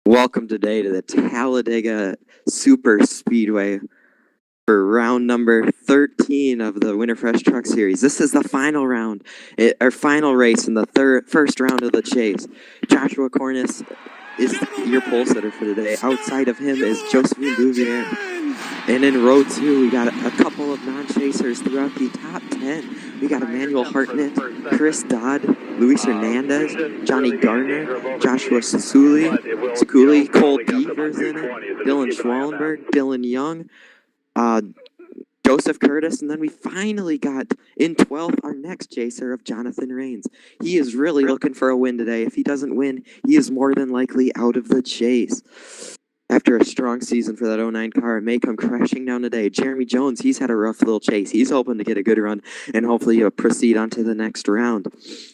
Welcome today to the Talladega Superspeedway for round number 13 of the Winterfresh Truck Series. This is the final round, our final race in the first round of the chase. Joshua Cornish is your pole sitter for today. Outside of him is Josephine Bouvier. And in row 2, we got a couple of non-chasers throughout the top 10. We got Emmanuel Hartnett, Chris Dodd, Luis Hernandez, Johnny Gardner, Joshua Sukuli, Cole Beavers in it, Dylan Schwallenberg, Dylan Young, Joseph Curtis, and then we finally got in 12th our next chaser of Jonathan Rains. He is really looking for a win today. If he doesn't win, he is more than likely out of the chase. After a strong season for that 09 car, it may come crashing down today. Jeremy Jones, he's had a rough little chase. He's hoping to get a good run and hopefully proceed on to the next round.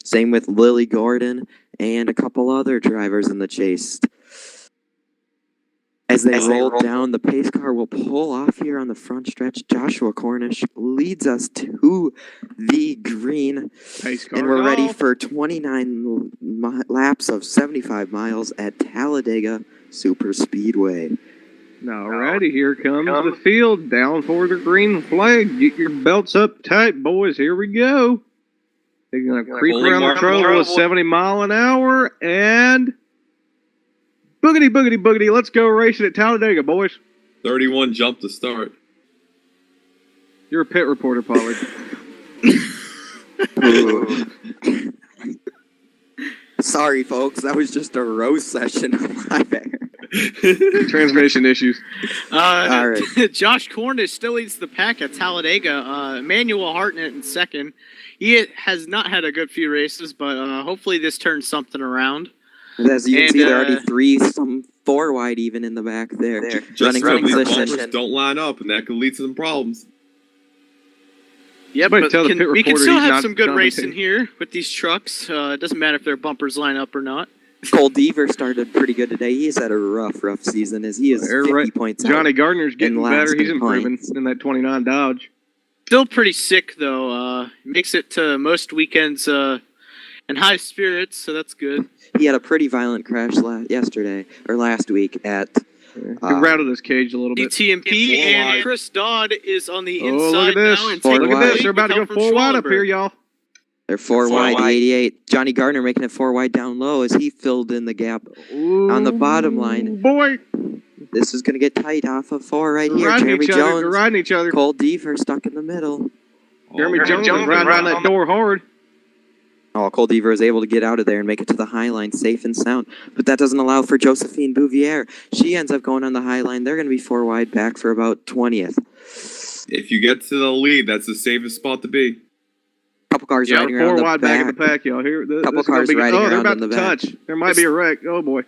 Same with Lily Gordon and a couple other drivers in the chase. As they roll down, the pace car will pull off here on the front stretch. Joshua Cornish leads us to the green. And we're ready for 29 laps of 75 miles at Talladega Superspeedway. Alrighty, here comes the field. Down for the green flag. Get your belts up tight, boys. Here we go. They're going to creep around the trail with 70 mile an hour and... Boogity, boogity, boogity. Let's go racing at Talladega, boys. 31 jump to start. You're a pit reporter, Pollard. Sorry, folks. That was just a roast session on my bad. Transmission issues. All right. Josh Cornish still leads the pack at Talladega. Emmanuel Hartnett in second. He has not had a good few races, but hopefully this turns something around. As you can see, there are already four wide even in the back there. Just running position. Don't line up, and that could lead to some problems. Yeah, but we can still have some good racing here with these trucks. It doesn't matter if their bumpers line up or not. Cole Deaver started pretty good today. He's had a rough season as he is 50 points out. Johnny Gardner's getting better. He's improving in that 29 Dodge. Still pretty sick, though. Makes it to most weekends in high spirits, so that's good. He had a pretty violent crash last week at... He rattled his cage a little bit. TMP and Chris Dodd is on the inside look at this. now. And look at this. They're about to go 4 wide up here, y'all. They're 4 wide, 88. Johnny Gardner making it 4 wide down low as he filled in the gap on the bottom line. Boy. This is going to get tight off of 4 right here. Jeremy Jones, they're riding each other. Cole Deaver stuck in the middle. Jeremy Jones is riding around that door hard. Oh, Cole Deaver is able to get out of there and make it to the high line safe and sound. But that doesn't allow for Josephine Bouvier. She ends up going on the high line. They're going to be 4 wide back for about 20th. If you get to the lead, that's the safest spot to be. Couple cars riding around the back. 4 wide back in the pack, y'all. Couple cars riding around in the back. There might be a wreck. Oh, boy.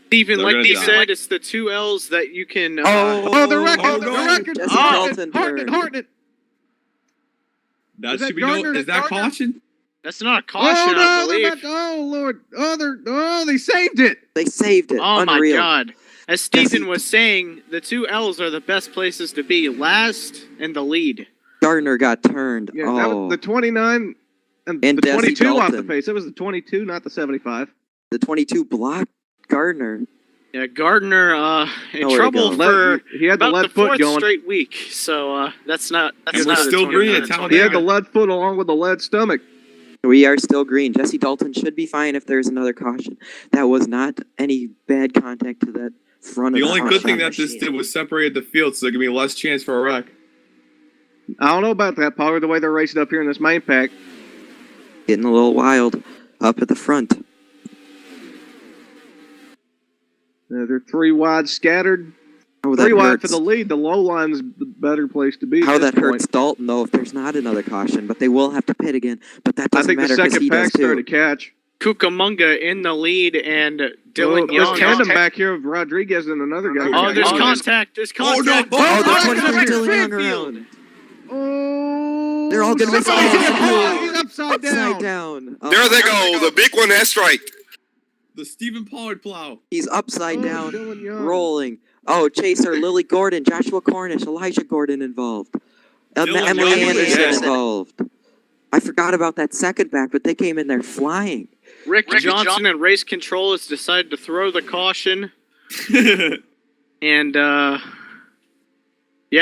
Stephen, like he said, it's the 2 L's that you can... they're wrecking. They're wrecking. Hartnett. That should be is that caution? That's not a caution, I believe. Lord. They saved it. They saved it. Oh, Unreal. my God. As Stephen was saying, the 2 L's are the best places to be, last and the lead. Gardner got turned. Yeah, that was the 29 and the 22 off the pace. It was the 22, not the 75. The 22 blocked Gardner. Yeah, Gardner in trouble for he had about the lead the 4th foot going. straight week. So that's not... And we're still green at Talladega. He had the lead foot along with the lead stomach. We are still green. Jesse Dalton should be fine if there's another caution. That was not any bad contact to that front of the only good thing that machine. this did was separated the field, so there can be less chance for a wreck. I don't know about that, Pollard, the way they're racing up here in this main pack. Getting a little wild up at the front. They're 3 wide scattered. 3 wide for the lead. The low line's the better place to be. How that hurts Dalton, though, if there's not another caution. But they will have to pit again. But that doesn't matter because he does, too. I think the second pack's there to catch. Kukamunga in the lead and Dylan Young. There's tandem back here of Rodriguez and another guy. Oh, there's contact. There's contact. Oh, the 23 Dylan Young around. Oh. They're all going to be upside down. Oh. There they go. The big one has strike. The Stephen Pollard plow. He's upside down, rolling. Oh, Chaser, Lily Gordon, Joshua Cornish, Elijah Gordon involved. Emily Anderson involved. I forgot about that second back, but they came in there flying. Rick Johnson and Race Control has decided to throw the caution. And yeah,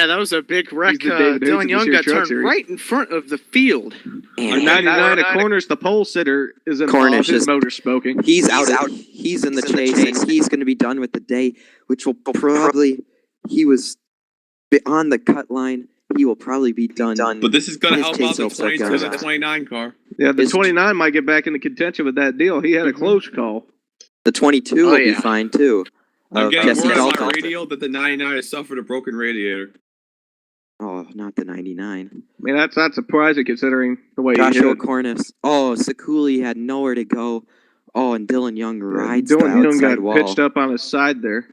that was a big wreck. He's the David Hayes Dylan of Young this got year truck turned series. right in front of the field. And 99 at Cornish, the pole sitter is involved. Cornish His is- motor smoking. he's out. He's in the chase, and he's going to be done with the day, which will probably. He was on the cut line. He will probably be done. But this is going to His help chase out the will still 22 go. and the 29 car. Yeah, the His- 29 might get back into contention with that deal. He had a close call. The 22 Oh, will be yeah. fine too. I'm Of getting Jesse word on my Dalton. radio that the 99 has suffered a broken radiator. Oh, not the 99. I mean, that's not surprising considering the way he Joshua hit. Cornish. Oh, Sakuli had nowhere to go. Oh, and Dylan Young rides the Dylan Young outside got wall. pitched up on his side there.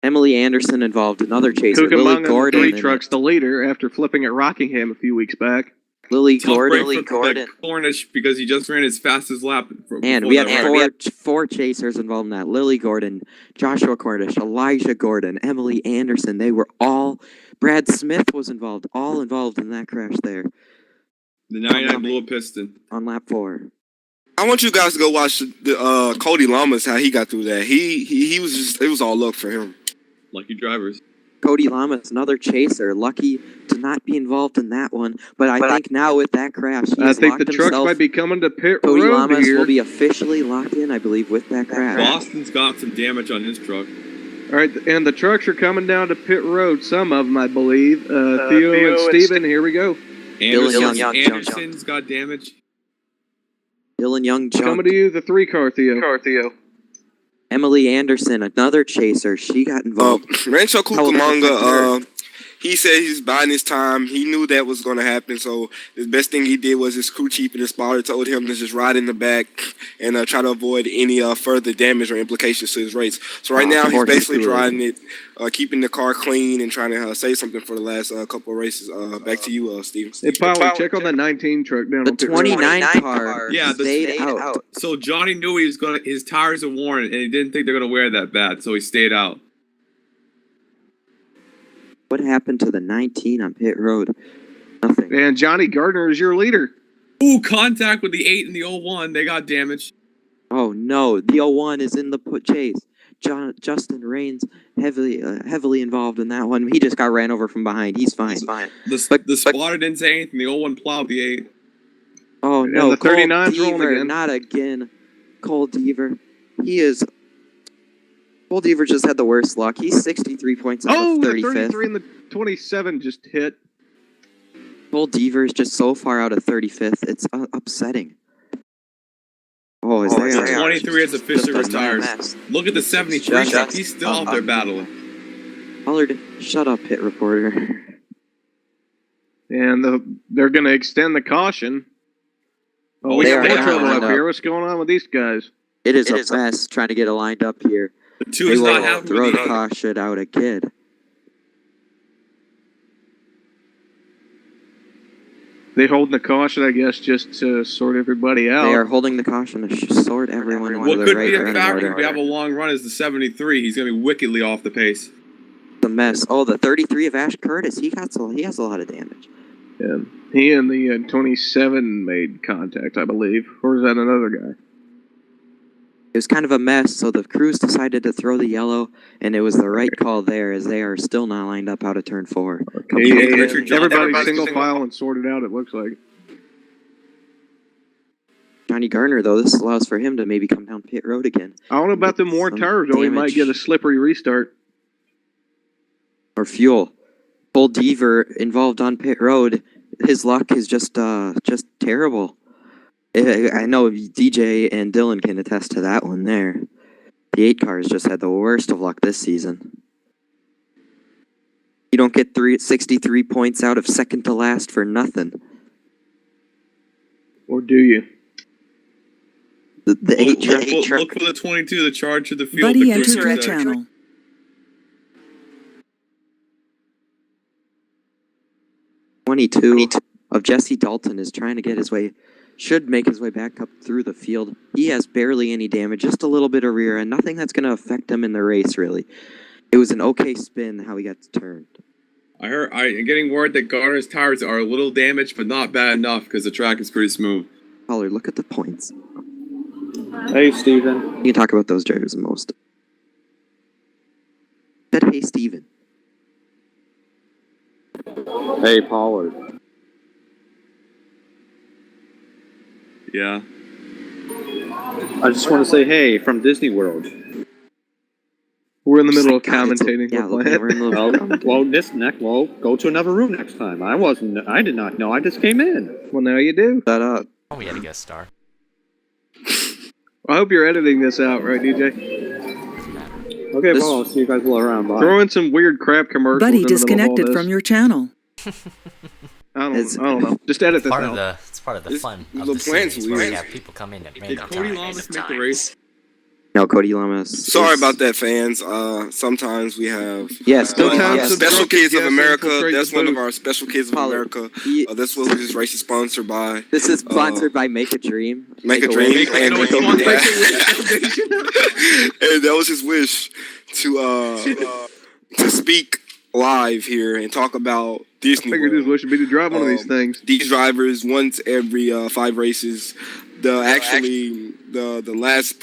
Emily Anderson involved, another chaser. Lily Cucamonga Gordon. three in trucks, it. the leader after flipping at Rockingham a few weeks back. Lily Tough break Gordon. for Cornish because he just ran his fastest lap. And we had four chasers involved in that. Lily Gordon, Joshua Cornish, Elijah Gordon, Emily Anderson. They were all. Brad Smith was involved. All involved in that crash there The 99 blew a piston. on lap 4. I want you guys to go watch the Cody Lamas, how he got through that. He was just, it was all luck for him. Lucky drivers. Cody Lamas, another chaser, lucky to not be involved in that one. But I think now with that crash, he I has think the locked trucks himself. might be coming to pit Cody road Lamas here. will be officially locked in, I believe, with that crash. Boston's got some damage on his truck. All right, and the trucks are coming down to pit road. Some of them, I believe. Theo and Steven, here we go. Anderson's got damage. Dylan Young Coming jumped. to you, the 3-car, Theo. Emily Anderson, another chaser. She got involved. Rancho How will that affect Cucamonga, he said he's buying his time. He knew that was going to happen, so the best thing he did was his crew chief and his spotter told him to just ride in the back and try to avoid any further damage or implications to his race. So right now he's basically driving it, keeping the car clean and trying to save something for the last couple of races. Back to you, Steve. Hey, Power, check on the 19 truck down The on pit road. 29 car Yeah, stayed out. So Johnny knew he was his tires are worn, and he didn't think they're gonna wear that bad, so he stayed out. What happened to the 19 on pit road? Nothing. And Johnny Gardner is your leader. Ooh, contact with the 8 and the 01. They got damaged. Oh no, the 01 is in the chase. Justin Raines heavily involved in that one. He just got ran over from behind. He's fine. The spotter didn't say anything. The 01 plowed the 8. Oh And no, the 39's rolling Deaver, again. not again. Cole Deaver. Cole Deaver just had the worst luck. He's 63 points out Oh, of the 35th. 33 and the 27 just hit. Cole Deaver is just so far out of 35th. It's upsetting. Oh, is there? The 23 has officially Just a retired. mess. Look at the 73 truck. He's still out there battling. Pollard, shut up, pit reporter. And they're going to extend the caution. Oh, we They got are more trouble lined up up. here. What's going on with these guys? It is a mess trying to get it lined up here. The 2 They is not will happy throw with the the 8. caution out a kid. They holding the caution, I guess, just to sort everybody out. They are holding the caution to sort everyone into What the could right be a running factor if order. we have a long run is the 73. He's going to be wickedly off the pace. The mess. Oh, the 33 of Ash Curtis. He has a lot of damage. Yeah. He and the 27 made contact, I believe. Or is that another guy? It was kind of a mess, so the crews decided to throw the yellow, and it was the right call there, as they are still not lined up out of turn 4. Okay, Richard Johnson. everybody's single file and sorted out, it looks like. Johnny Garner, though, this allows for him to maybe come down pit road again. I don't know about the more Some tires, though. He might damage. get a slippery restart. Or fuel. Cole Deaver involved on pit road. His luck is just terrible. I know DJ and Dylan can attest to that one there. The 8 cars just had the worst of luck this season. You don't get 63 points out of second to last for nothing. Or do you? The 8 truck. Look for the 22, the charge to the field. Buddy the entered cruiser your that- channel. 22 of Jesse Dalton is trying to get his way, should make his way back up through the field. He has barely any damage, just a little bit of rear end, nothing that's going to affect him in the race, really. It was an okay spin how he got turned. I'm getting word that Garner's tires are a little damaged, but not bad enough because the track is pretty smooth. Pollard, look at the points. Hey, Steven. You can talk about those drivers the most. Said, hey, Steven. Hey, Pollard. Yeah. I just want to say hey from Disney World. We're in the middle of God, commentating. yeah, We're we're in the middle of commentating. Well, go to another room next time. I did not know. I just came in. Well, now you do. Shut up. Oh, we had a guest star. I hope you're editing this out, right, DJ? Doesn't matter. Okay, This- well, I'll see you guys all around. Bye. Throw in some weird crap commercials. Buddy in the middle of all disconnected this. from your channel. I don't know. Just edit this out. It's part of the This fun of little the plant's series where we weird. have people come in at Did random Cody times. Lamas make the race? No, Cody Lamas. Sorry is- about that, fans. Sometimes we have Yes, Sometimes Cody, some Special drunk Kids of guests America. infiltrate That's the one of booth. our Special Kids of Pollard. America. He- That's what this race is sponsored by. this is sponsored by Make a Dream. Make a Wish. Dream. Make a And, Wish. and that was his wish to speak live here and talk about I Disney figured his World. wish would be to drive one of these things. These drivers once every 5 races. The last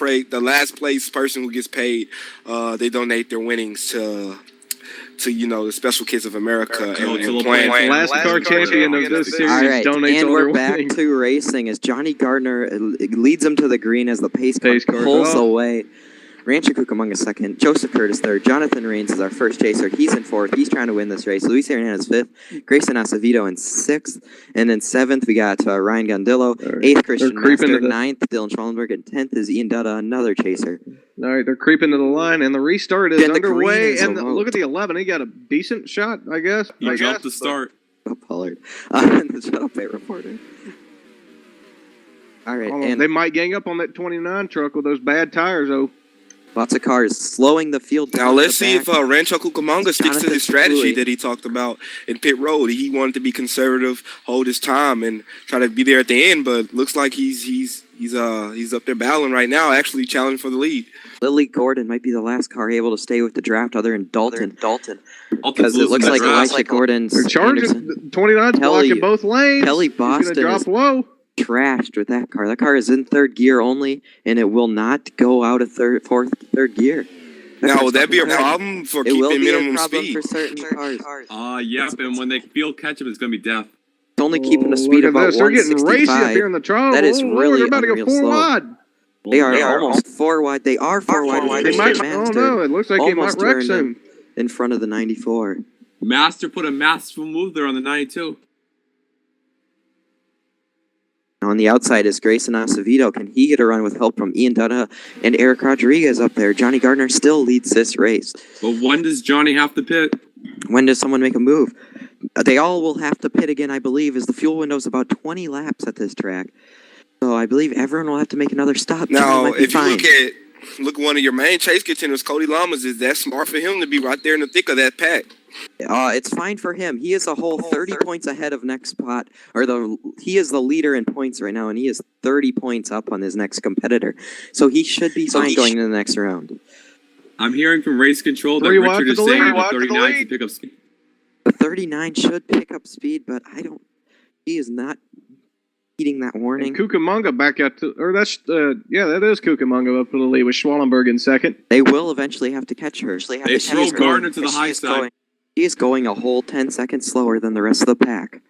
place person who gets paid, they donate their winnings to the Special Kids of America. Oh, And to we're the playing. plan. Last car champion of this series All right, donates and all we're their back winnings. to racing as Johnny Gardner leads him to the green as the pace car car pulls goes. away. Rancho Cucamonga second, Joseph Curtis third, Jonathan Rains is our first chaser. He's in fourth. He's trying to win this race. Luis Hernandez fifth, Grayson Acevedo in sixth, and then seventh we got Ryan Gandillo, eighth Christian creeping Master, to the- ninth Dylan Schwallenberg, and 10th is Ian Dutta, another chaser. All right, they're creeping to the line, and the restart is Yeah, the green underway. is And almost- look at the 11. He got a decent shot, I guess. He jumped the start. Oh, Pollard. And the shuttle pit reporter. All right, Oh, and they might gang up on that 29 truck with those bad tires, though. lots of cars slowing the field down. Now at let's the see if back. Rancho Cucamonga sticks to Jonathan his strategy Fluid. that he talked about in pit road. He wanted to be conservative, hold his time, and try to be there at the end. But looks like he's up there battling right now, actually challenging for the lead. Lily Gordon might be the last car able to stay with the draft other than Dalton. Because it losing looks the like draft. Elisha Gordon's They're charging. Anderson 29's Kelly- blocking both lanes. Kelly He's going Boston to drop is low. trashed with that car. That car is in third gear only, and it will not go out of third gear. That Now, car's would that be a fucking problem for It will keeping be a minimum problem speed? for certain cars. Yep, and when they feel catch up, it's going to be death. It's only keeping a Oh, speed look of at about this. They're getting racy up 165. here in the trial. That is Oh, Lord, really they're about to go unreal 4 slow. wide. They are almost 4 wide. They are 4 wide. with They Christian might. Oh Master no! It looks like he might almost wreck turned soon. in front of the 94. Master put a masterful move there on the 92. On the outside is Grayson Acevedo. Can he get a run with help from Ian Dutta and Eric Rodriguez up there? Johnny Gardner still leads this race. But when does Johnny have to pit? When does someone make a move? They all will have to pit again, I believe, as the fuel window is about 20 laps at this track. So I believe everyone will have to make another stop. Johnny Now, might be if you fine. look at one of your main chase contenders, Cody Lamas, is that smart for him to be right there in the thick of that pack? It's fine for him. He is a whole 30 points ahead of next spot, he is the leader in points right now, and he is 30 points up on his next competitor. So he should be fine going into the next round. I'm hearing from race control that 3 wide Richard to is the saying lead, the wide to the 39 to lead. pick up speed. The 39 should pick up speed, but he is not heeding that warning. And Cucamonga back out to, or that's that is Cucamonga up to the lead with Schwallenberg in second. They will eventually have to catch her. They throw Gardner to the high side. He is going a whole 10 seconds slower than the rest of the pack.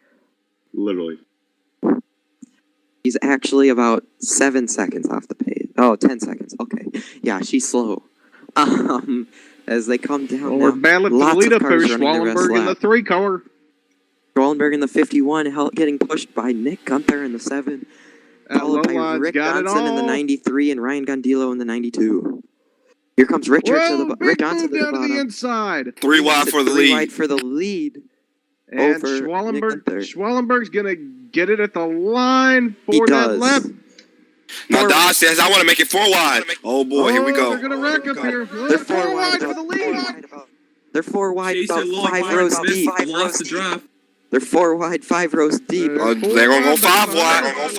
Literally. He's actually about 7 seconds off the pace. Oh, 10 seconds. Okay. Yeah, she's slow. As they come down Well, we're now, battling for the lots lead of up here. cars running the rest Schwallenberg in the lap. 3 car. Schwallenberg in the 51, getting pushed by Nick Gunther in the 7. Followed by Lowline's Rick got it Johnson in the all. 93 and Ryan Gandillo in the 92. Here comes Richard Whoa, Rick big Johnson move to the down to the bottom. inside. 3 wide for the 3 lead. wide for the lead. And over Nick Schwallenberg, Gunther. Schwallenberg's going to get it at the line He for that does. lap. Now, Dodge says, I want to make it 4 wide. Oh, boy, here we go. They're going to wreck up here. They're 4 wide for the lead. They're 4 wide, Chaser about low 5 line rows missed, deep. lost the draft. They're 4 wide, 5 rows deep. Uh, They're going to go 5 wide.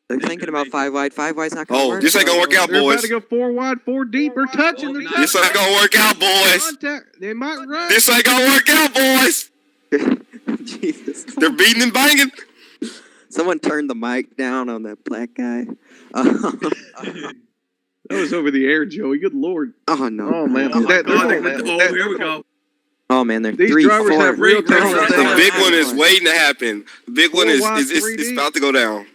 They're thinking about 5 wide. 5 wide's not going to Oh, work. this ain't going to work out, They're about boys. to go 4 wide, 4 deep. They're touching. They're touching. This ain't going to work out, boys. Contact. They might run. This ain't going to work out, boys. Jesus. They're beating and banging. Someone turned the mic down on that black guy. That was over the air, Joey. Good lord. Oh no. Oh man. Oh, my That- God, that- here we go. Oh man, they're These 3, drivers 4. have real Great, great, talent. The big one is waiting to happen. The big one is 3D. about to go down.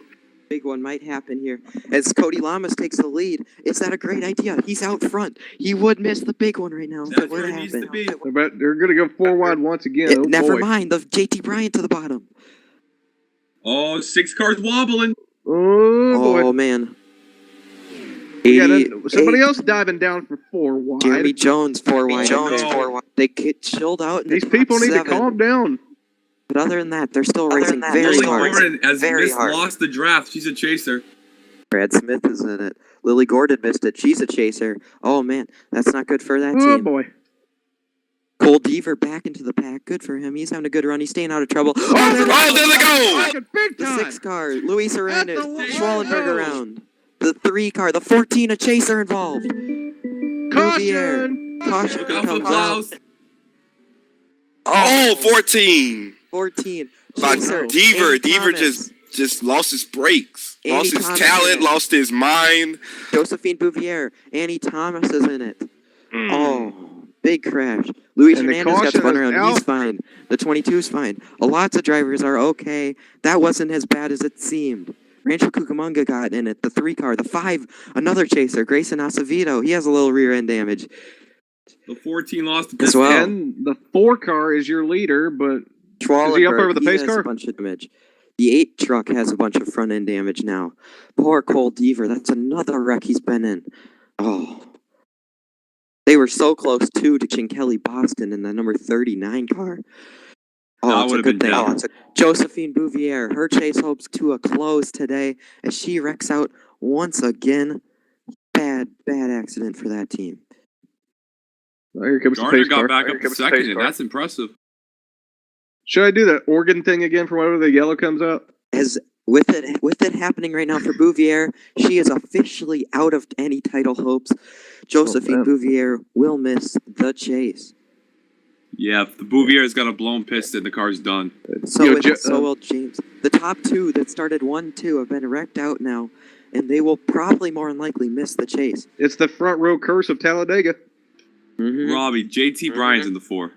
Big one might happen here as Cody Lamas takes the lead. Is that a great idea? He's out front. He would miss the big one right now if That's it were where to it needs to happen. be. They're going to go 4 wide once again. Oh, Never boy. mind, the JT Bryant to the bottom. Oh, 6 cars wobbling. Oh, boy. Oh man. Yeah, 80, somebody 8, else diving down for 4 wide. Jeremy Jones 4 wide. Jones, Okay. 4 wide. They get chilled out in These the top people need 7. to calm down. But other than that, they're still racing very Lily hard. Gordon has Very hard. lost the draft. She's a chaser. Brad Smith is in it. Lily Gordon missed it. She's a chaser. Oh man, that's not good for that Oh team. boy. Cole Deaver back into the pack. Good for him. He's having a good run. He's staying out of trouble. Oh, there there they go! Fucking big the time. 6 car. Luis Arantes. That's the one. Schwallenberg around. The 3 car. The 14. A chaser involved. Caution. Caution. Look out for comes out. Klaus. Oh, 14. 14. But Chaser. Deaver Andy Thomas. just lost his brakes. Andy Lost his Thomas. talent, lost his mind. Josephine Bouvier. Annie Thomas is in it. Mm. Oh, big crash. Luis And the Hernandez got caution spun is around. out. He's fine. The 22's fine. Lots of drivers are okay. That wasn't as bad as it seemed. Rancho Cucamonga got in it. The 3 car. The 5, another chaser. Grayson Acevedo. He has a little rear end damage. The 14 lost the As well. And the 4 car is your leader, but Schwallenberg, is he up over the pace has car? a bunch of damage. The 8 truck has a bunch of front end damage now. Poor Cole Deaver. That's another wreck he's been in. Oh. They were so close, too, to Chinkelli Boston in the number 39 car. Oh, That it's a would've good been thing. down. Josephine Bouvier, her chase hopes to a close today as she wrecks out once again. Bad accident for that team. oh, here comes the Gardner pace car. got back Here up to comes the second, pace and car. that's impressive. Should I do that organ thing again for whenever the yellow comes out? As with it happening right now for Bouvier, she is officially out of any title hopes. Josephine man. Bouvier will miss the chase. Yeah, if the Bouvier's got a blown piston, the car's done. So Yo, will James. The top 2 that started 1-2 have been wrecked out now, and they will probably more than likely miss the chase. It's the front row curse of Talladega. Mhm. Robbie, JT Bryant's in the 4.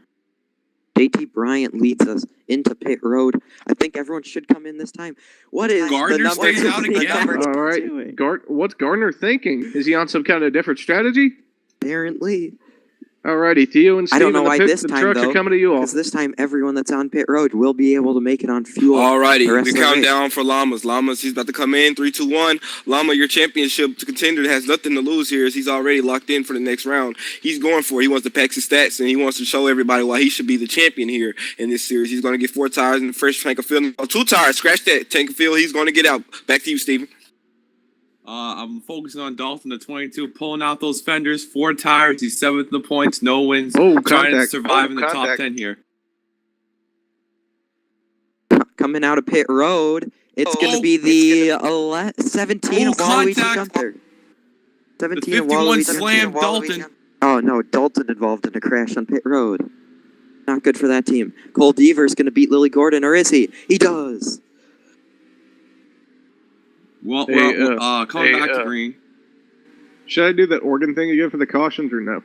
JT Bryant leads us into pit road. I think everyone should come in this time. What is Gardner the number stays out the again? number All right. doing? What's Gardner thinking? Is he on some kind of different strategy? Apparently. Alrighty, Theo and I Steve don't know in the why pit. this The time, trucks though, are coming to you all. Because this time, everyone that's on pit road will be able to make it on fuel. Alrighty, the rest we of the count race. down for Lamas. Lamas, he's about to come in. 3, 2, 1. Lama, your championship contender, has nothing to lose here as he's already locked in for the next round. He's going for it. He wants to pack his stats, and he wants to show everybody why he should be the champion here in this series. He's going to get 4 tires and a fresh tank of fuel. Oh, 2 tires. Scratch that tank of fuel. He's going to get out. Back to you, Steven. I'm focusing on Dalton, the 22, pulling out those fenders, 4 tires. He's 7th in the points, no wins. Oh, trying to contact. survive Oh, in the top contact. 10 here. Coming out of pit road, it's going to be the 17 of Waluigi contact. Gunther. 17 The of 51 Waluigi slammed Dalton. Oh no, Dalton involved in a crash on pit road. Not good for that team. Cole Deaver's going to beat Lily Gordon, or is he? He does. Well, Hey, coming back to green. Should I do that organ thing again for the cautions or no?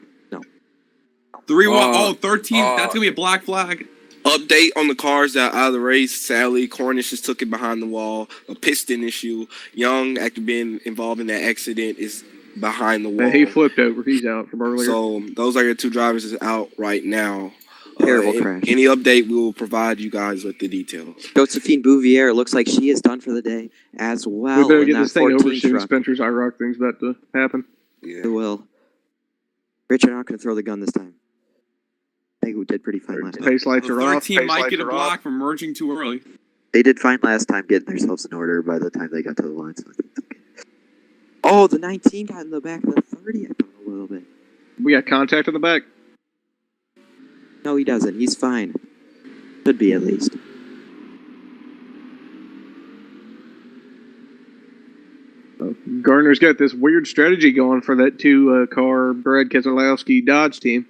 13. That's going to be a black flag. Update on the cars that are out of the race. Sally Cornish just took it behind the wall. A piston issue. Young, after being involved in that accident, is behind the wall. He flipped over. He's out from earlier. So those are your 2 drivers that's out right now. Terrible crash. Any update, we will provide you guys with the details. Josephine Bouvier looks like she is done for the day as well. we better in get that this thing over 14 soon. truck. Spencer's IROC thing's about to happen. Yeah. It will. Richard not going to throw the gun this time. They did pretty fine last time. Pace lights The are off. 13 Pace might lights get a are block off. for merging too early. They did fine last time getting themselves in order by the time they got to the line. So I think it's okay. Oh, the 19 got in the back of the 30, I thought, a little bit. We got contact in the back. No, he doesn't. He's fine. Should be, at least. Gardner's got this weird strategy going for that 2-car Brad Keselowski Dodge team.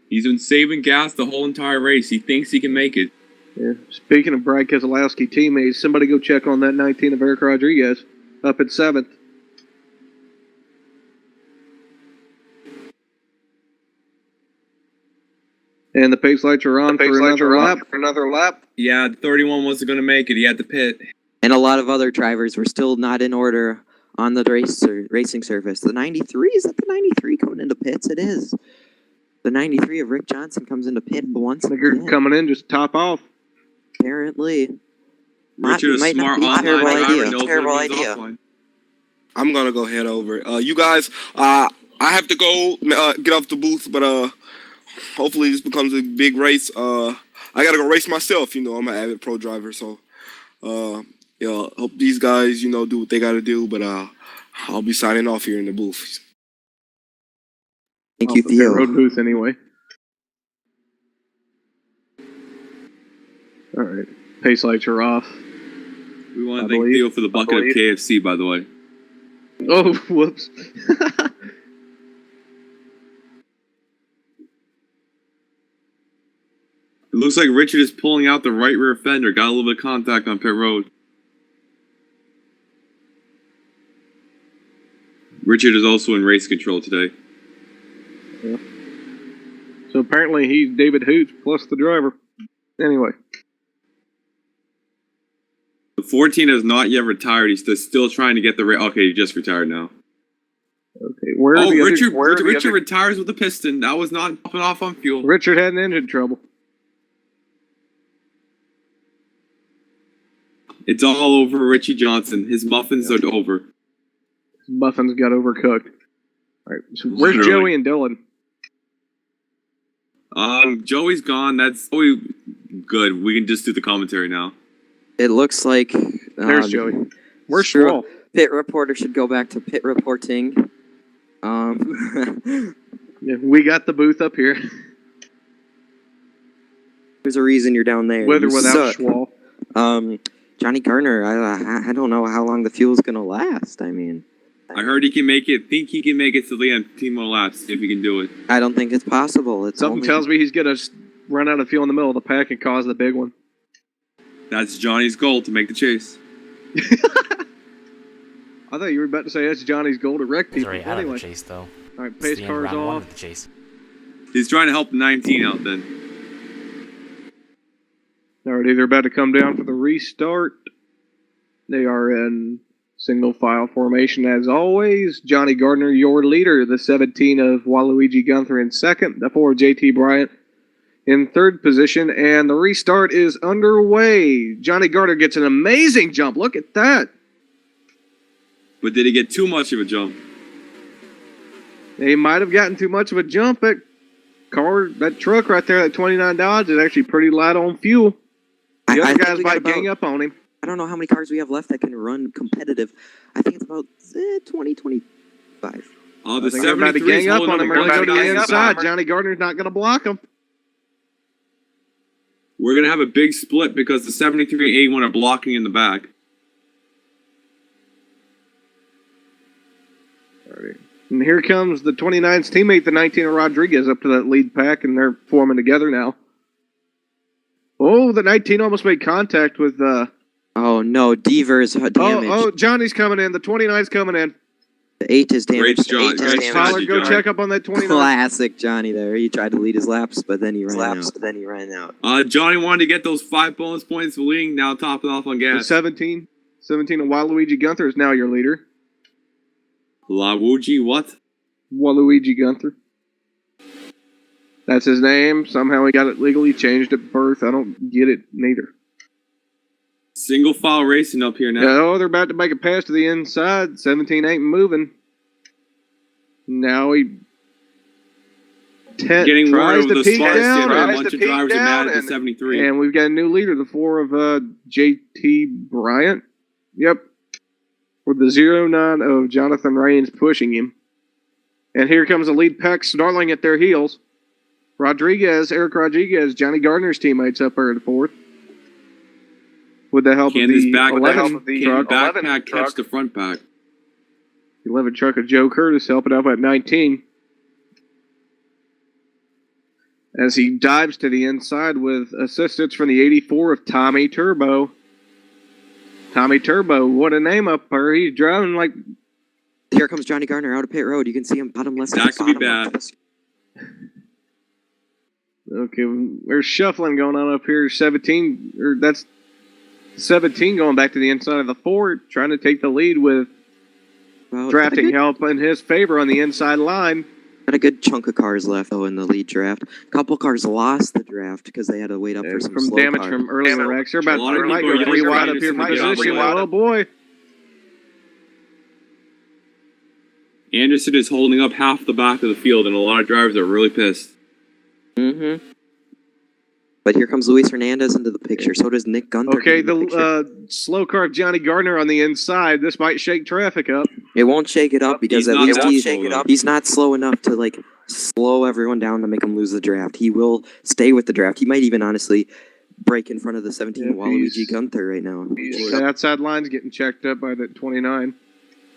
He's been saving gas the whole entire race. He thinks he can make it. Yeah. Speaking of Brad Keselowski teammates, somebody go check on that 19 of Eric Rodriguez up at 7th. And the pace lights are on for another lap. Yeah, the 31 wasn't going to make it. He had to pit. And a lot of other drivers were still not in order on the racing surface. The 93, is that the 93 coming into pits? It is. The 93 of Rick Johnson comes into pit once again. Coming in, just top off. Apparently. Richard, a smart online driver, knows terrible when he's idea. offline. I'm gonna go head over. You guys, I have to go get off the booth, but hopefully this becomes a big race. I gotta go race myself. You know, I'm an avid pro driver, so hope these guys, do what they gotta do. But I'll be signing off here in the booth. Thank you, Theo. Road booth anyway. All right, pace lights are off. We want to thank Theo for the bucket of KFC, by the way. Oh, whoops. It looks like Richard is pulling out the right rear fender. Got a little bit of contact on pit road. Richard is also in race control today. Yeah. So apparently he's David Hoots plus the driver. Anyway. The 14 has not yet retired. He's still trying to get the race. Okay, he just retired now. Okay, Richard retires with the piston. That was not popping off on fuel. Richard had an engine trouble. It's all over Richie Johnson. His muffins are over. His muffins got overcooked. All right, so where's Joey and Dylan? Joey's gone. That's good. We can just do the commentary now. It looks like... There's Joey. Where's Schwall? Pit reporter should go back to pit reporting. Yeah, we got the booth up here. There's a reason you're down there. With or without Schwall. Johnny Garner, I don't know how long the fuel's going to last. I mean... I heard he can make it. Think he can make it to the end. 15 more laps, if he can do it. I don't think it's possible. Something tells me he's going to run out of fuel in the middle of the pack and cause the big one. That's Johnny's goal, to make the chase. I thought you were about to say that's Johnny's goal to wreck He's people. already out of the chase, though. All right, pace car's off. The chase. He's trying to help the 19 out then. All right, they're about to come down for the restart. They are in single file formation as always. Johnny Gardner, your leader. The 17 of Waluigi Gunther in second. The 4 of JT Bryant in third position. And the restart is underway. Johnny Gardner gets an amazing jump. Look at that. But did he get too much of a jump? He might have gotten too much of a jump. That truck right there, that 29 Dodge, is actually pretty light on fuel. The other guys might gang up on him. I don't know how many cars we have left that can run competitive. I think it's about 20, 25. Oh, the they're about to 73 gang up on him. They're going to go to the inside. Johnny Gardner's not going to block him. We're going to have a big split because the 73 and 81 are blocking in the back. All right. And here comes the 29's teammate, the 19 of Rodriguez, up to that lead pack, and they're forming together now. Oh, the 19 almost made contact with... Oh, no. Deaver's damaged. Oh, Johnny's coming in. The 29's coming in. The 8 is damaged. Great, John. Tyler, go check up on that 29. Classic Johnny there. He tried to lead his laps, but then he ran out. Johnny wanted to get those 5 bonus points for leading, now topping off on gas. 17 of Waluigi Gunther is now your leader. Waluigi what? Waluigi Gunther. That's his name. Somehow he got it legally changed at birth. I don't get it neither. Single file racing up here now. Oh, they're about to make a pass to the inside. 17 ain't moving. Now he getting tries word to of the peek sparks. down. A bunch of drivers are mad at the 73. And we've got a new leader, the 4 of JT Bryant. Yep. With the 09 of Jonathan Raines pushing him. And here comes the lead pack snarling at their heels. Eric Rodriguez, Johnny Gardner's teammates up there in fourth. With the help of the 11 backpack catch the front pack. 11 truck of Joe Curtis helping out at 19. As he dives to the inside with assistance from the 84 of Tommy Turbo. Tommy Turbo, what a name up there. He's driving like... Here comes Johnny Gardner out of pit road. You can see him bottom left. That could be bad. Okay, there's shuffling going on up here. 17, or that's 17 going back to the inside of the 4, trying to take the lead with drafting help in his favor on the inside line. Got a good chunk of cars left, though, in the lead draft. A couple cars lost the draft because they had to wait up for some from slow damage cars. from earlier wrecks. They're about lot of might people go are 3 yelling wide for up here in Anderson to position. get out. Oh, boy. Anderson is holding up half the back of the field, and a lot of drivers are really pissed. Mm-hmm. But here comes Luis Hernandez into the picture. So does Nick Gunther. Okay, into the picture. slow car of Johnny Gardner on the inside. This might shake traffic up. It won't shake it up because at least he's not slow enough to like slow everyone down to make him lose the draft. He will stay with the draft. He might even honestly break in front of the 17 Waluigi Gunther right now. The outside line's getting checked up by the 29.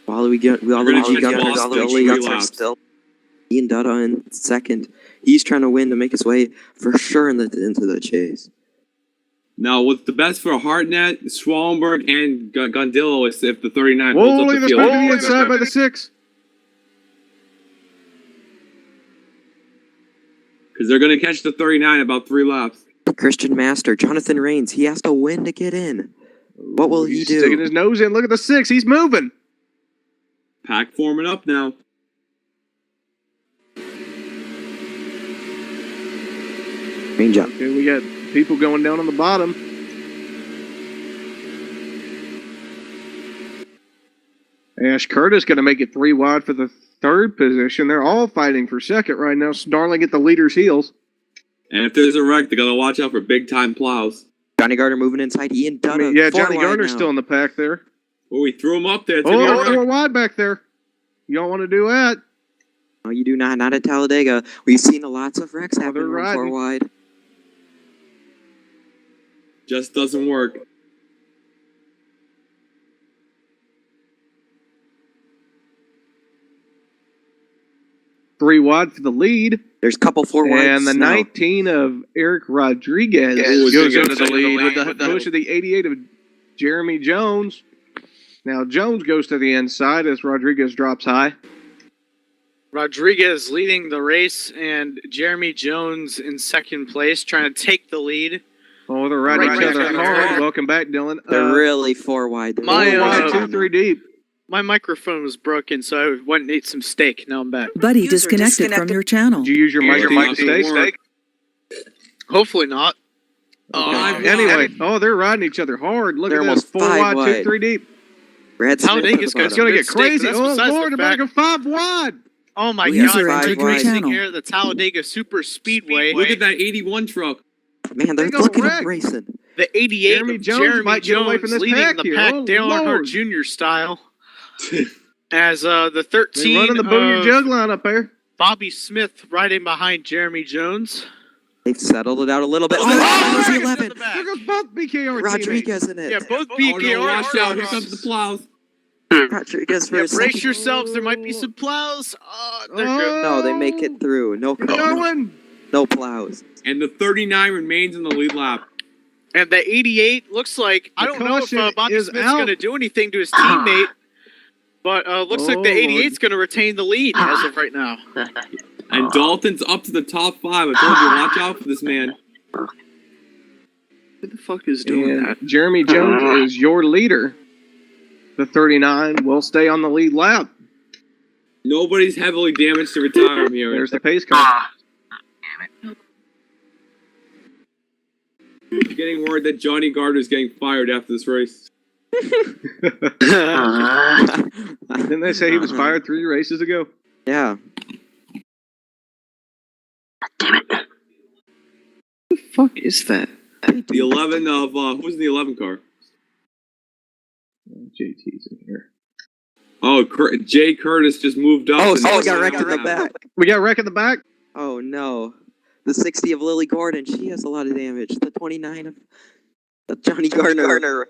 Waluigi Gunther still. Ian Dutta in second. He's trying to win to make his way for sure into the chase. Now, what's the best for Hartnett, Schwallenberg, and Gondillo is if the 39 Whoa, holds up look the at field. this back to the inside by the 6. Because they're going to catch the 39 about 3 laps. Christian Master, Jonathan Rains, he has to win to get in. What will he do? Sticking his nose in. Look at the 6. He's moving. Pack forming up now. Range up. Okay, we got people going down on the bottom. Ash Curtis going to make it 3 wide for the 3rd position. They're all fighting for 2nd right now, snarling at the leader's heels. And if there's a wreck, they got to watch out for big-time plows. Johnny Gardner moving inside. Ian Dutta. Yeah, Johnny Gardner's still in the pack there. Oh, we threw him up there. Oh, 4 wide back there. You don't want to do that. No, you do not. Not at Talladega. We've seen lots of wrecks happen they're riding. 4 wide. Just doesn't work. Three wide for the lead. There's a couple 4 wide. And the 19 of Eric Rodriguez goes into the lead with the push of the 88 of Jeremy Jones. Now Jones goes to the inside as Rodriguez drops high. Rodriguez leading the race and Jeremy Jones in 2nd place, trying to take the lead. Oh, they're riding each other hard. Welcome back, Dylan. They're really 4 wide. My 4 wide, 2, 3 deep. My microphone was broken, so I went and ate some steak. Now I'm back. Buddy disconnected from your channel. Did you use your mic to steak? Hopefully not. Anyway, they're riding each other hard. Look They're at this. almost 4 5 wide, 2, 3 deep. Brad Talladega's got It's going to get crazy. That's Oh, besides Lord, the they're fact- making 5 wide. Oh my User God! entered your Racing channel. here at the Talladega Superspeedway. Look at that 81 truck. Man, they're They go looking wreck. at racing. The 88 Jeremy of Jones Jeremy might get away Jones from this leading pack the here. pack, Oh, Dale Earnhardt Lord. Jr. style. As the They're 13 running the Booyah of Jug line up there. Bobby Smith riding behind Jeremy Jones. They've settled it out a little bit. Oh, there's the right 11. in the back. There goes both BKR Rodriguez in it. Yeah, both Oh, BKR. no, watch out. Here comes the plows. Rodriguez for Yeah, a brace second. yourselves. There might be some plows. They're good. No, they make it through. No plows. And the 39 remains in the lead lap. And the 88 looks like, I The don't know if caution Bobby is Smith's out. going to do anything to his teammate, but looks like the Oh, 88's going to retain the lead as of right now. And Dalton's up to the top 5. I told you, watch out for this man. Who the fuck is doing And that? Jeremy Jones is your leader. The 39 will stay on the lead lap. Nobody's heavily damaged to retire here. There's the pace car. Getting word that Johnny Gardner's getting fired after this race. Didn't they say he was fired 3 races ago? Yeah. What the fuck is that? The 11 of, who's the 11 car? JT's in here. Oh, Jay Curtis just moved up. Oh, and- someone got wrecked in the back. We got wreck in the back. Oh, no. The 60 of Lily Gordon, she has a lot of damage. The 29 of Johnny Gardner.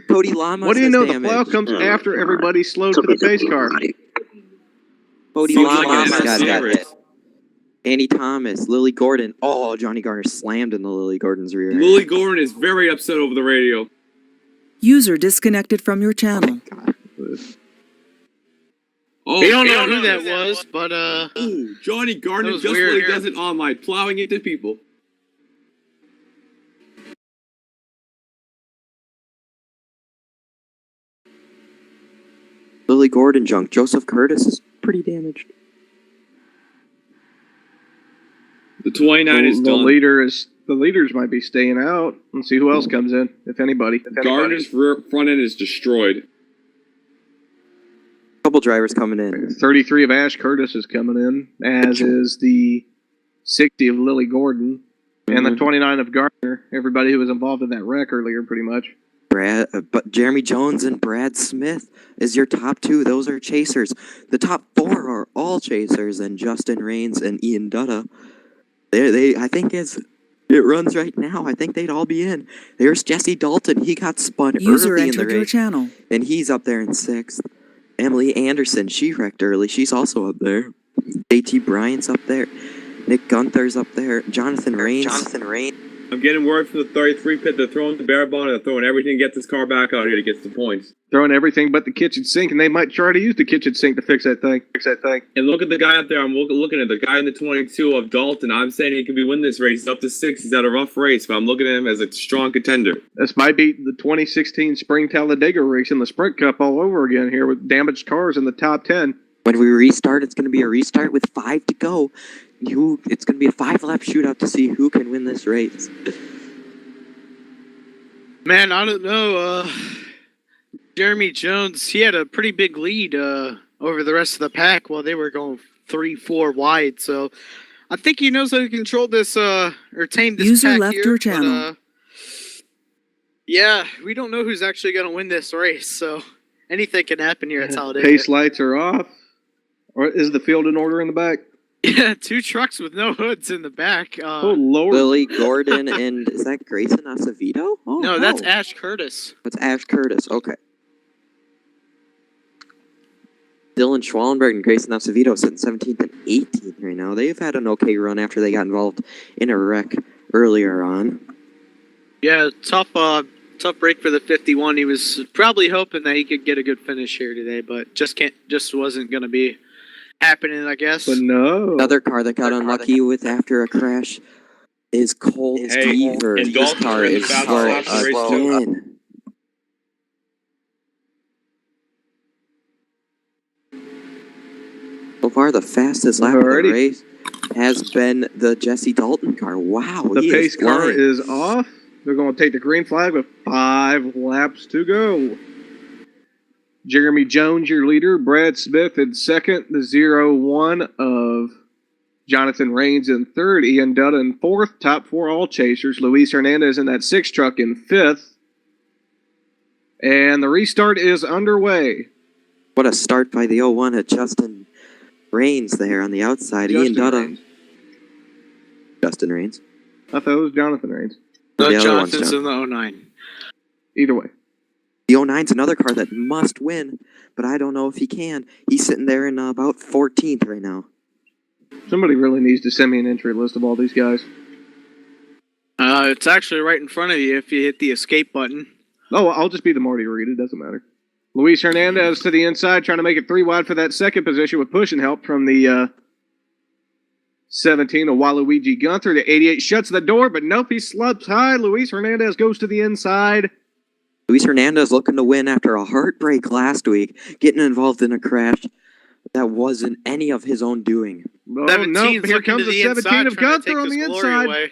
Cody Lamas What do you has know? damage. The plow comes after everybody slowed to the pace car. Cody Seems like Lamas an got NFC hit. race. Annie Thomas, Lily Gordon. Oh, Johnny Gardner slammed into Lily Gordon's rear. Lily Gordon is very upset over the radio. User disconnected from your channel. Oh, Oh, We don't know who that was, but Ooh, Johnny Gardner That was just weird. what he does it on my plowing into people. Lily Gordon junk. Joseph Curtis is pretty damaged. The 29 is The done. leaders might be staying out. Let's see who else comes in, if anybody. Gardner's rear front end is destroyed. Couple drivers coming in. 33 of Ash Curtis is coming in, as is the 60 of Lily Gordon, and the 29 of Gardner. Everybody who was involved in that wreck earlier, pretty much. But Jeremy Jones and Brad Smith is your top two. Those are chasers. The top four are all chasers, and Justin Raines and Ian Dutta. I think as it runs right now, I think they'd all be in. There's Jesse Dalton. He got spun User early in the entered your race, channel. and he's up there in 6th. Emily Anderson, she wrecked early. She's also up there. JT Bryant's up there. Nick Gunther's up there. Jonathan Raines. I'm getting word from the 33 pit. They're throwing the bare bone and they're throwing everything to get this car back out here to get some points. Throwing everything but the kitchen sink, and they might try to use the kitchen sink to fix that thing. And look at the guy up there. I'm looking at the guy in the 22 of Dalton. I'm saying he could be winning this race. He's up to 6. He's had a rough race, but I'm looking at him as a strong contender. This might be the 2016 Spring Talladega race in the Sprint Cup all over again here with damaged cars in the top 10. When we restart, it's going to be a restart with 5 to go. It's going to be a 5-lap shootout to see who can win this race. man, I don't know. Jeremy Jones, he had a pretty big lead over the rest of the pack while they were going 3-4 wide. So I think he knows how to control this or tame this User pack left here, your but, channel. yeah, we don't know who's actually going to win this race. So anything can happen here at Talladega. Pace lights are off. Or is the field in order in the back? Yeah, 2 trucks with no hoods in the back. Oh, Lord. Lily Gordon and is that Grayson Acevedo? Oh, no, that's Ash Curtis. That's Ash Curtis. Okay. Dylan Schwallenberg and Grayson Acevedo sitting 17th and 18th right now. They've had an okay run after they got involved in a wreck earlier on. Yeah, tough break for the 51. He was probably hoping that he could get a good finish here today, but just wasn't going to be happening, I guess. But no. Another car that got unlucky with after a crash is Cole Deaver. and This Dalton car ran the is fastest for lap of the race too. again. So far, the fastest lap of the Alrighty. race has been the Jesse Dalton car. Wow, The he pace is car flying. is off. They're going to take the green flag with 5 laps to go. Jeremy Jones, your leader. Brad Smith in second. The 0-1 of Jonathan Raines in third. Ian Dutta in fourth. Top 4 all chasers. Luis Hernandez in that 6 truck in fifth. And the restart is underway. What a start by the 01 at Justin Raines there on the outside. Ian Dutta. Raines. Justin Raines. I thought it was Jonathan Raines. No, The other one's Jonathan's John. in the 09. Either way. The 09's another car that must win, but I don't know if he can. He's sitting there in about 14th right now. Somebody really needs to send me an entry list of all these guys. It's actually right in front of you if you hit the escape button. Oh, I'll just be the Marty Reed. It doesn't matter. Luis Hernandez to the inside, trying to make it 3 wide for that second position with push and help from the 17 of Waluigi Gunther. The 88 shuts the door, but nope, he slumps high. Luis Hernandez goes to the inside. Luis Hernandez looking to win after a heartbreak last week, getting involved in a crash that wasn't any of his own doing. Oh, no, 17's here looking comes to the 17 inside, of trying to Gunther take on the his glory inside. away.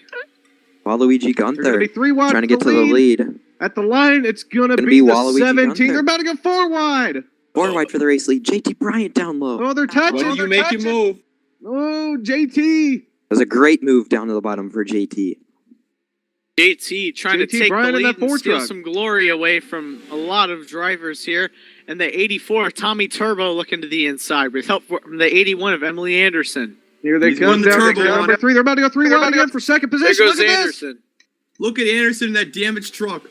Waluigi They're going to Gunther be 3 wide trying to for get to the lead. At the line, it's going to Gonna be be the Waluigi 17. Gunther. They're about to go 4 wide. 4 wide for the race lead. JT Bryant down low. Oh, they're touching. When do you make your move? Oh, JT. It was a great move down to the bottom for JT. JT trying to JT take Bryant the in lead that and 4 steal truck. some glory away from a lot of drivers here. And the 84, Tommy Turbo looking to the inside with help from the 81 of Emily Anderson. Here they He's come won the down to turbo number on. 3. They're about to go 3 wide again for second There position. goes Look at this. Anderson. Look at Anderson in that damaged truck.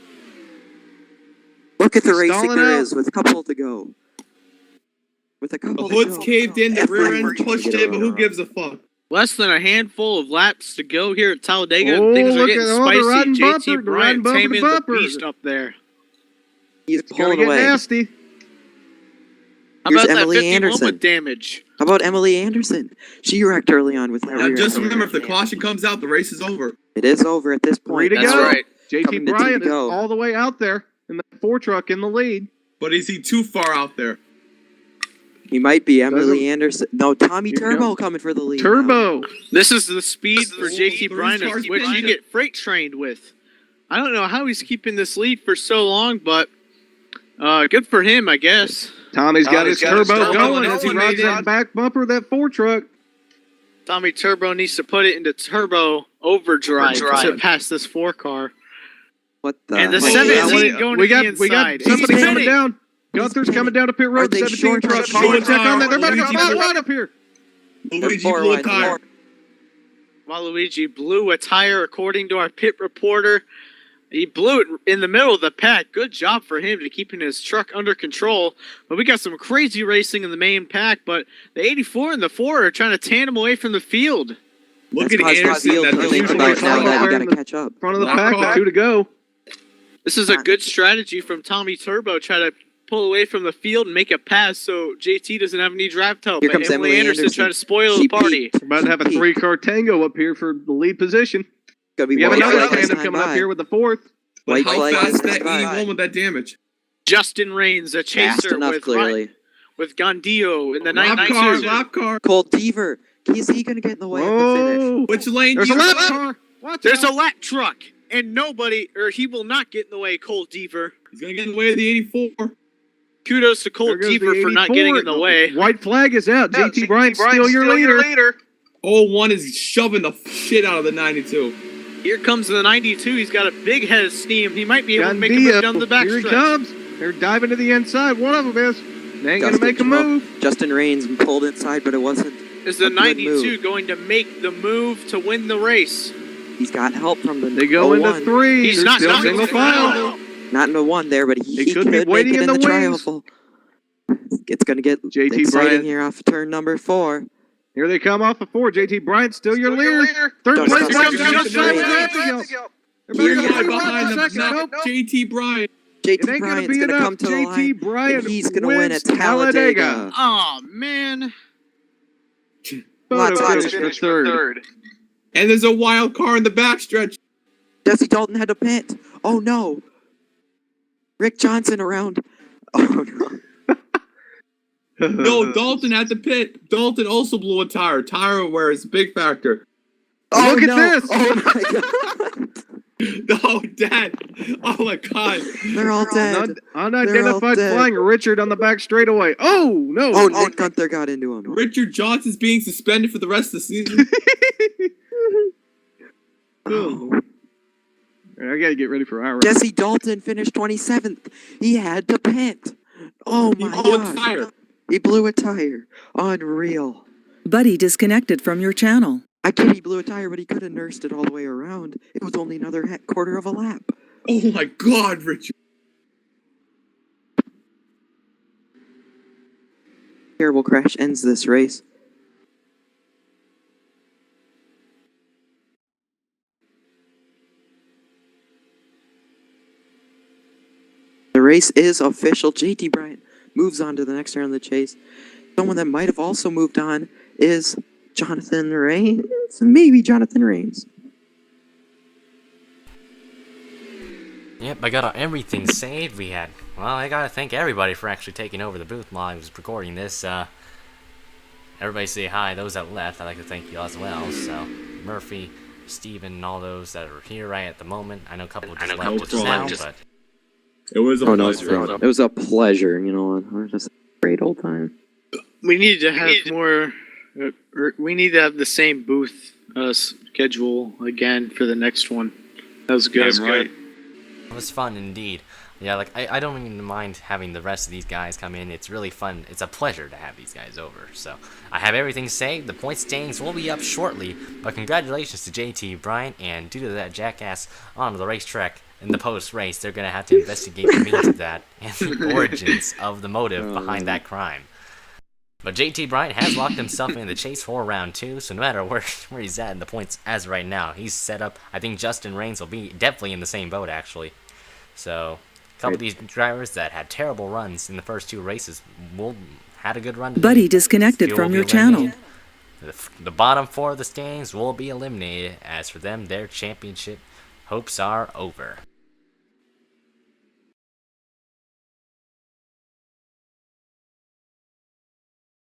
Look at the racing Stalling there out. is with a couple to go. With a The couple to hood's go. caved in, the rear Everyone's end trying to pushed get in, but who around. gives a fuck? Less than a handful of laps to go here at Talladega. Oh, and things are look getting at- oh, they're spicy. riding bumper, JT they're riding Bryant bumper to taming the bumper. beast up there. He's It's going pulling to get away. nasty. How Here's about Emily that 51 Anderson. with damage? How about Emily Anderson? She wrecked early on with Now, rear just end. remember, if the caution comes out, the race is over. It is over at this point. Three to That's go. right. JT Coming to two Bryant to is go. all the way out there in the 4 truck in the lead. But is he too far out there? He might be Emily Doesn't- Anderson. No, Tommy Here Turbo comes- coming for the lead. Turbo. This is the speed for Oh, JT 3 Bryant, cars which you behind get freight trained with. I don't know how he's keeping this lead for so long, but good for him, I guess. Tommy's got his turbo going as he going. rides that back bumper of that 4 truck. Tommy Turbo needs to put it into turbo overdrive to pass this 4 car. What the? And the heck? 17 going we to got the we got inside. somebody He's coming spinning. down. Gunther's coming down to pit Are road. they 17 short truck. or Follow short check on that. They're about to Luigi come out blew- right up here. Luigi four blew a wide, tire. four. Waluigi blew a tire, according to our pit reporter. He blew it in the middle of the pack. Good job for him to keeping his truck under control. But we got some crazy racing in the main pack. But the 84 and the 4 are trying to tandem away from the field. Look That's at caused Anderson. field That to think usually about come now up that you there got in to the- catch up. Front of the Lock pack car. with 2 to go. This is a good strategy from Tommy Turbo. Try to pull away from the field and make a pass so JT doesn't have any drive help. Here But comes Emily Anderson Anderson. trying to spoil She the party. peaked. We're about to have a She 3-car tango up here for the lead position. Gonna be We have white another flag this tandem time coming up by. here with the 4th. But White how flag fast is is that standing by. 81 with that damage? Justin Reigns, a Fast chaser enough, with clearly. with Gondillo in the Lap 92. car, lap car. Cole Deaver. Is he gonna get in the way of the finish? Whoa. Which lane There's do a you lap go? car. Watch There's a out. lap truck, and he will not get in the way, Cole Deaver. He's going to get in the way of the 84. Kudos to Cole There goes the Deaver for not 84. getting in the way. White flag is out. JT Bryant, still your leader. 01 is shoving the shit out of the 92. Here comes the 92. He's got a big head of steam. He might be able to make a move down the Here he backstretch. comes. They're diving to the inside. One of them is. They ain't going to Justin make a Turbo. move. Justin Reigns pulled inside, but it wasn't. Is the a good 92 move. going to make the move to win the race? He's got help from the They go into 01. 3. He's They're not still coming single to file. Not in the 1 there, but he They could could be make waiting it in in the the wings. trial. It's gonna get JT exciting Bryant. here off turn number 4. Here they come off of 4. JT Bryant, still your leader. Third Don't place stop. comes Justin just shy of Reigns. Abigail. Here Everybody he got is. to Behind him, second. not Nope. JT Bryant. It JT ain't going to Bryant's be gonna enough. come to the JT line. Bryant And he's gonna win wins at Talladega. Oh, man. Photo Lots of finish for third. And there's a wild car in the backstretch. Jesse Dalton had to pit. Oh no. Rick Johnson around. Oh no. No, Dalton had the pit. Dalton also blew a tire. Tire wear is a big factor. Oh, Look at no. this. Oh my god. No, Dad. Oh my God. They're all dead. Unidentified dead. flying Richard on the back straightaway. Oh, no. Oh, Nick Gunther got into him. Richard Johnson's being suspended for the rest of the season. Oh. I got to get ready for our Jesse Dalton finished 27th. He had to pit. Oh He my blew a god. tire. He blew a tire. Unreal. Buddy disconnected from your channel. I get he blew a tire, but he could have nursed it all the way around. It was only another quarter of a lap. Oh my God, Richard. Terrible crash ends this race. The race is official. JT Bryant moves on to the next round of the chase. Someone that might have also moved on is Jonathan Reigns. Maybe Jonathan Reigns. Yep, I got everything saved. I gotta thank everybody for actually taking over the booth while I was recording this. Everybody say hi. Those that left, I'd like to thank you as well. So, Murphy, Steven, and all those that are here right at the moment. I know a couple just left just now, but It was a pleasure. It was a pleasure, you know. It was just a great old time. We need to have more. We need to have the same booth schedule again for the next one. That was good. Right. it was fun indeed. Yeah, like, I don't even mind having the rest of these guys come in. It's really fun. It's a pleasure to have these guys over. So, I have everything saved. The point standings will be up shortly. But congratulations to JT Bryant. And due to that jackass on the racetrack in the post-race, they're going to have to investigate the means of that and the origins of the motive behind that crime. But JT Bryant has locked himself in the chase for round 2. So no matter where he's at in the points as right now, he's set up. I think Justin Reigns will be definitely in the same boat, actually. So... a couple of these drivers that had terrible runs in the first 2 races will had a good run today. Buddy disconnected Still from will be your channel. eliminated. The bottom 4 of the standings will be eliminated. As for them, their championship hopes are over.